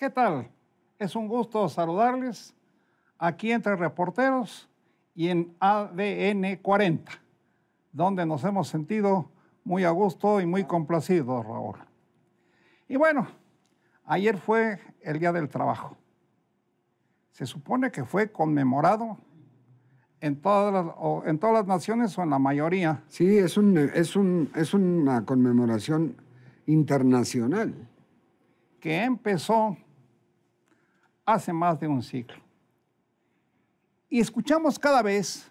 ¿Qué tal? Es un gusto saludarles aquí entre reporteros y en ADN 40, donde nos hemos sentido muy a gusto y muy complacidos, Raúl. Y bueno, ayer fue el Día del Trabajo. Se supone que fue conmemorado en todas las naciones o en la mayoría. Sí, es una conmemoración internacional. Que empezó hace más de un siglo. Y escuchamos cada vez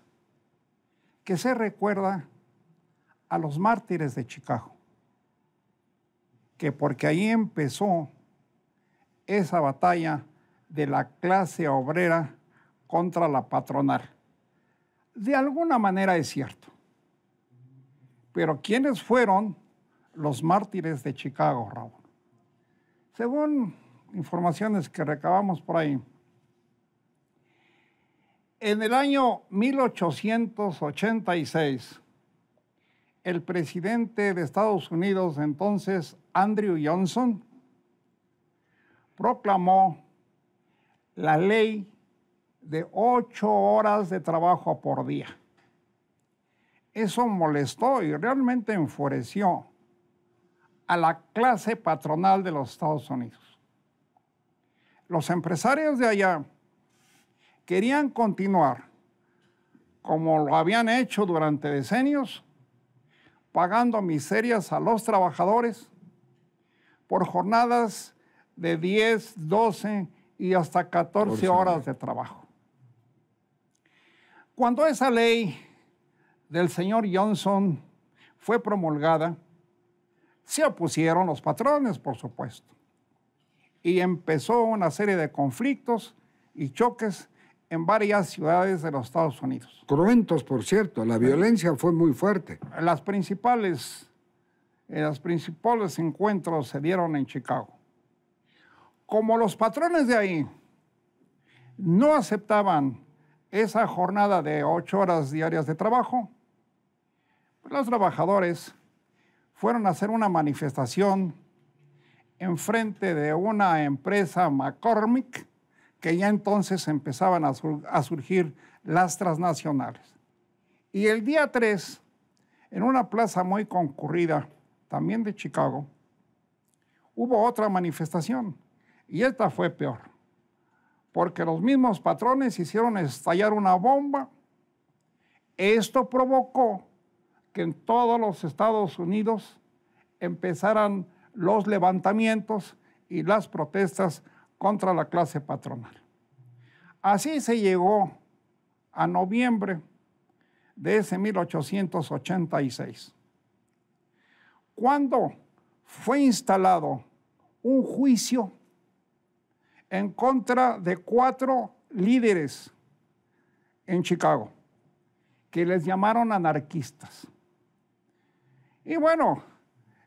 que se recuerda a los mártires de Chicago, que porque ahí empezó esa batalla de la clase obrera contra la patronal. De alguna manera es cierto. Pero ¿quiénes fueron los mártires de Chicago, Raúl? Según informaciones que recabamos por ahí, en el año 1886, el presidente de Estados Unidos, entonces Andrew Johnson, proclamó la ley de 8 horas de trabajo por día. Eso molestó y realmente enfureció a la clase patronal de los Estados Unidos. Los empresarios de allá querían continuar como lo habían hecho durante decenios, pagando miserias a los trabajadores por jornadas de 10, 12 y hasta 14 horas de trabajo. Cuando esa ley del señor Johnson fue promulgada, se opusieron los patrones, por supuesto, y empezó una serie de conflictos y choques en varias ciudades de los Estados Unidos. Cruentos, por cierto, la violencia fue muy fuerte. Los principales encuentros se dieron en Chicago. Como los patrones de ahí no aceptaban esa jornada de 8 horas diarias de trabajo, pues los trabajadores fueron a hacer una manifestación enfrente de una empresa McCormick, que ya entonces empezaban a surgir las transnacionales. Y el día 3, en una plaza muy concurrida, también de Chicago, hubo otra manifestación, y esta fue peor, porque los mismos patrones hicieron estallar una bomba. Esto provocó que en todos los Estados Unidos empezaran los levantamientos y las protestas contra la clase patronal. Así se llegó a noviembre de ese 1886, cuando fue instalado un juicio en contra de 4 líderes en Chicago, que les llamaron anarquistas. Y bueno,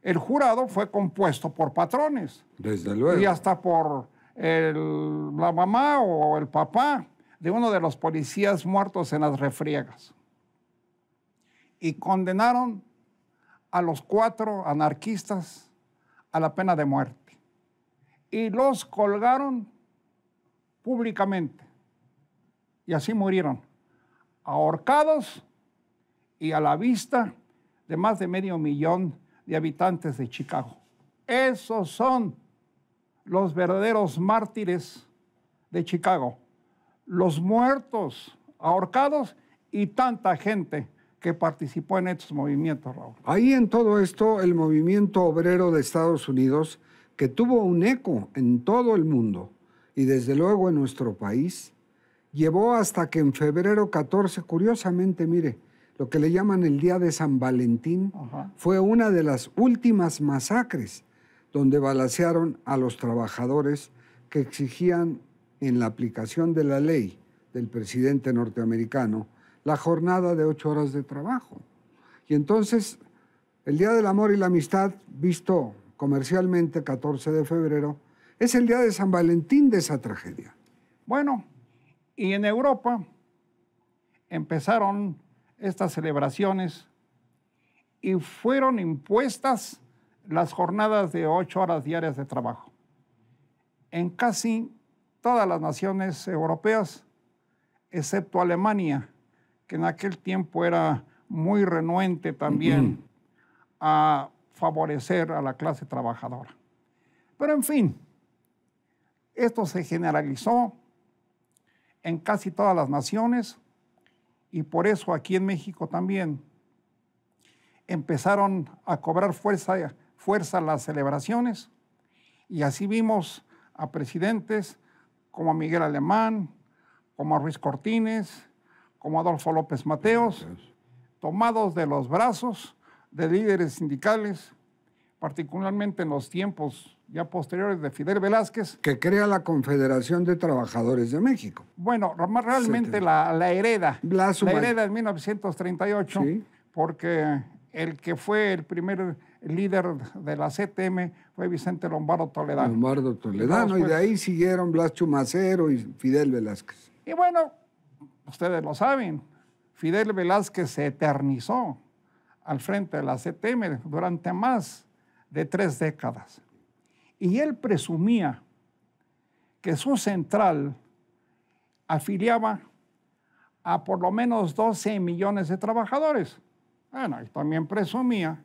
el jurado fue compuesto por patrones. Desde luego. Y hasta por la mamá o el papá de uno de los policías muertos en las refriegas. Y condenaron a los 4 anarquistas a la pena de muerte. Y los colgaron públicamente. Y así murieron, ahorcados y a la vista de más de 500,000 de habitantes de Chicago. Esos son los verdaderos mártires de Chicago, los muertos, ahorcados y tanta gente que participó en estos movimientos, Raúl. Ahí en todo esto, el movimiento obrero de Estados Unidos, que tuvo un eco en todo el mundo y desde luego en nuestro país, llevó hasta que en febrero 14, curiosamente, mire, lo que le llaman el Día de San Valentín, fue una de las últimas masacres donde balacearon a los trabajadores que exigían en la aplicación de la ley del presidente norteamericano la jornada de 8 horas de trabajo. Y entonces, el Día del Amor y la Amistad, visto comercialmente 14 de febrero, es el Día de San Valentín de esa tragedia. Bueno, y en Europa empezaron estas celebraciones y fueron impuestas las jornadas de 8 horas diarias de trabajo. en casi todas las naciones europeas, excepto Alemania, que en aquel tiempo era muy renuente también a favorecer a la clase trabajadora. Pero en fin, esto se generalizó en casi todas las naciones y por eso aquí en México también empezaron a cobrar fuerza las celebraciones y así vimos a presidentes como Miguel Alemán, como Ruiz Cortines, como Adolfo López Mateos, tomados de los brazos de líderes sindicales, particularmente en los tiempos ya posteriores de Fidel Velázquez. Que crea la Confederación de Trabajadores de México. Bueno, realmente la hereda. La hereda en 1938, ¿sí? Porque el que fue el primer líder de la CTM fue Vicente Lombardo Toledano. Lombardo Toledano, y de ahí siguieron Blas Chumacero y Fidel Velázquez. Y bueno, ustedes lo saben, Fidel Velázquez se eternizó al frente de la CTM durante más de 3 décadas. Y él presumía que su central afiliaba a por lo menos 12 millones de trabajadores. Bueno, y también presumía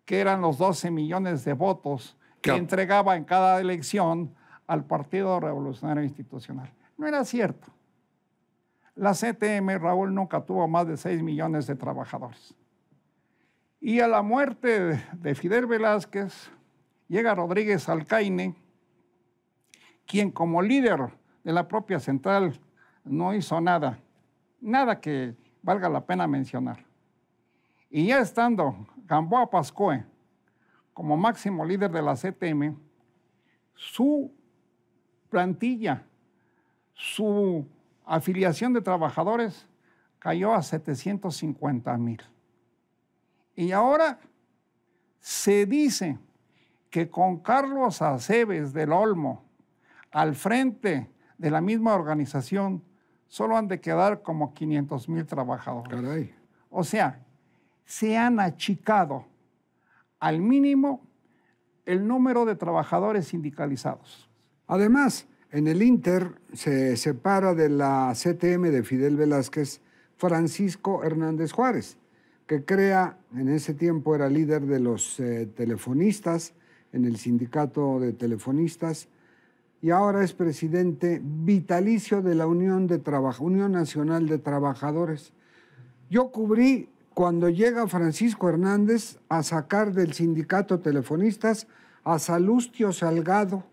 que eran los 12 millones de votos que entregaba en cada elección al Partido Revolucionario Institucional. No era cierto. La CTM, Raúl, nunca tuvo más de 6 millones de trabajadores. Y a la muerte de Fidel Velázquez llega Rodríguez Alcaine, quien como líder de la propia central no hizo nada que valga la pena mencionar. Y ya estando Gamboa Pascoe como máximo líder de la CTM, su plantilla, su afiliación de trabajadores cayó a 750,000. Y ahora se dice que con Carlos Aceves del Olmo al frente de la misma organización solo han de quedar como 500,000 trabajadores. Caray. O sea, se han achicado al mínimo el número de trabajadores sindicalizados. Además, en el Inter se separa de la CTM de Fidel Velázquez Francisco Hernández Juárez, que crea, en ese tiempo era líder de los telefonistas, en el sindicato de telefonistas, y ahora es presidente vitalicio de la Unión Nacional de Trabajadores. Yo cubrí cuando llega Francisco Hernández a sacar del sindicato telefonistas a Salustio Salgado,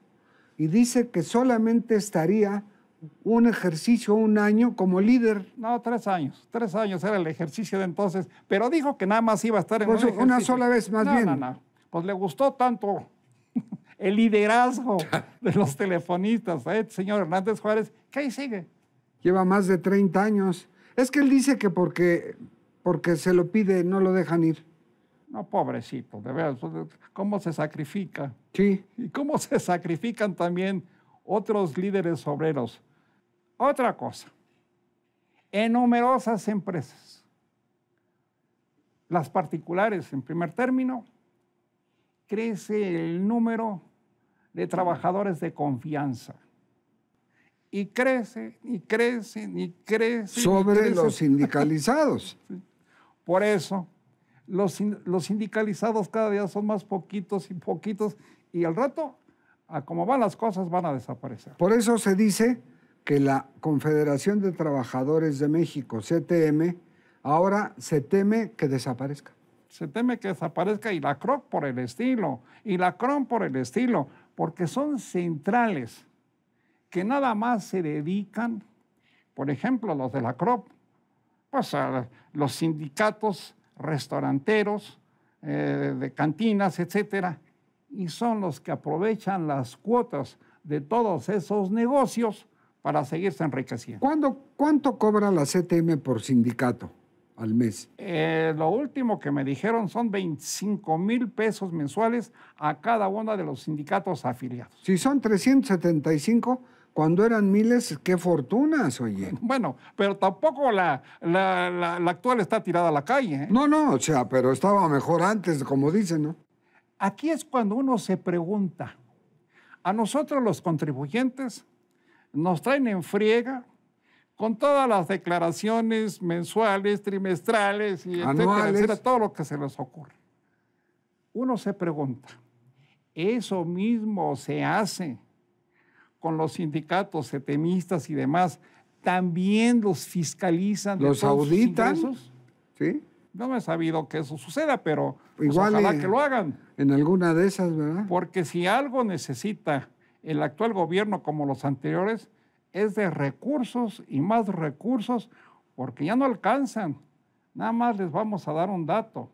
y dice que solamente estaría un ejercicio, un año como líder. No, 3 años. 3 años era el ejercicio de entonces, pero dijo que nada más iba a estar en pues un ejercicio. Una sola vez, más bien. No. Pues le gustó tanto el liderazgo de los telefonistas, señor Hernández Juárez, que ahí sigue. Lleva más de 30 años. Es que él dice que porque se lo pide, no lo dejan ir. No, pobrecito, de veras, cómo se sacrifica. Sí. Y cómo se sacrifican también otros líderes obreros. Otra cosa, en numerosas empresas, las particulares en primer término, crece el número de trabajadores de confianza. Y crece, y crece, y crece. Sobre los sindicalizados. Por eso, los sindicalizados cada día son más poquitos y poquitos, y al rato, a como van las cosas, van a desaparecer. Por eso se dice que la Confederación de Trabajadores de México, CTM, ahora se teme que desaparezca. Se teme que desaparezca, y la CROC por el estilo, y la CROM por el estilo, porque son centrales que nada más se dedican, por ejemplo, los de la CROP, pues a los sindicatos restauranteros, de cantinas, etcétera, y son los que aprovechan las cuotas de todos esos negocios para seguirse enriqueciendo. ¿Cuánto cobra la CTM por sindicato al mes? Lo último que me dijeron son 25,000 pesos mensuales a cada uno de los sindicatos afiliados. Si son 375, cuando eran miles, qué fortunas, oye. Bueno, pero tampoco la actual está tirada a la calle. No, o sea, pero estaba mejor antes, como dicen, ¿no? Aquí es cuando uno se pregunta, A nosotros los contribuyentes nos traen en friega con todas las declaraciones mensuales, trimestrales y etcétera, etcétera, todo lo que se les ocurre. Uno se pregunta, ¿eso mismo se hace con los sindicatos setemistas y demás? ¿También los fiscalizan? ¿Los auditan? ¿Sí? No he sabido que eso suceda, pero pues igual ojalá que lo hagan. En alguna de esas, ¿verdad? Porque si algo necesita el actual gobierno como los anteriores, es de recursos y más recursos, porque ya no alcanzan. Nada más les vamos a dar un dato.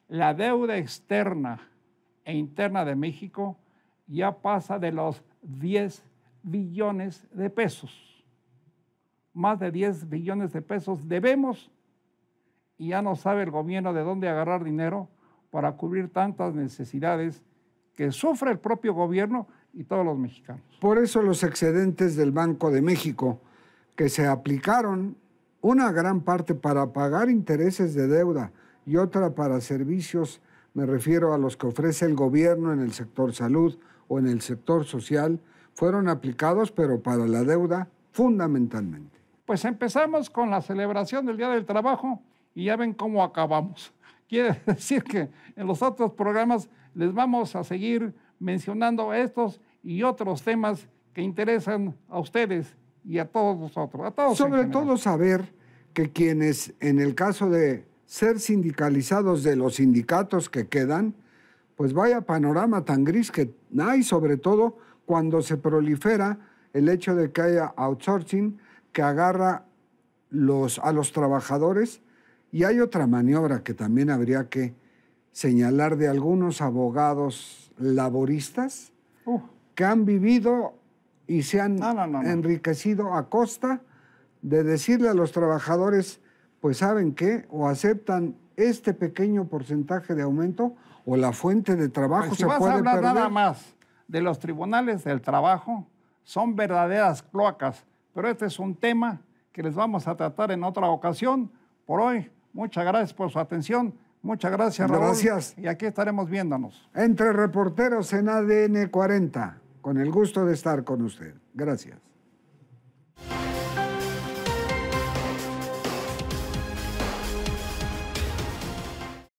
La deuda externa e interna de México ya pasa de los 10 billones de pesos. Más de 10 billones de pesos debemos y ya no sabe el gobierno de dónde agarrar dinero para cubrir tantas necesidades que sufre el propio gobierno y todos los mexicanos. Por eso los excedentes del Banco de México, que se aplicaron una gran parte para pagar intereses de deuda y otra para servicios, me refiero a los que ofrece el gobierno en el sector salud o en el sector social, fueron aplicados, pero para la deuda fundamentalmente. Pues empezamos con la celebración del Día del Trabajo y ya ven cómo acabamos. Quiere decir que en los otros programas les vamos a seguir mencionando estos y otros temas que interesan a ustedes y a todos nosotros, a todos. Sobre todo saber que quienes, en el caso de ser sindicalizados de los sindicatos que quedan, pues vaya panorama tan gris que hay, sobre todo cuando se prolifera el hecho de que haya outsourcing que agarra a los trabajadores. Y hay otra maniobra que también habría que señalar de algunos abogados laboristas que han vivido y se han enriquecido a costa de decirle a los trabajadores, pues ¿saben qué? O aceptan este pequeño porcentaje de aumento o la fuente de trabajo pues se puede perder. Si vas a hablar nada más de los tribunales del trabajo, son verdaderas cloacas, pero este es un tema que les vamos a tratar en otra ocasión. Por hoy, muchas gracias por su atención. Muchas gracias, Raúl. Gracias. Y aquí estaremos viéndonos. Entre reporteros en ADN 40, con el gusto de estar con usted. Gracias.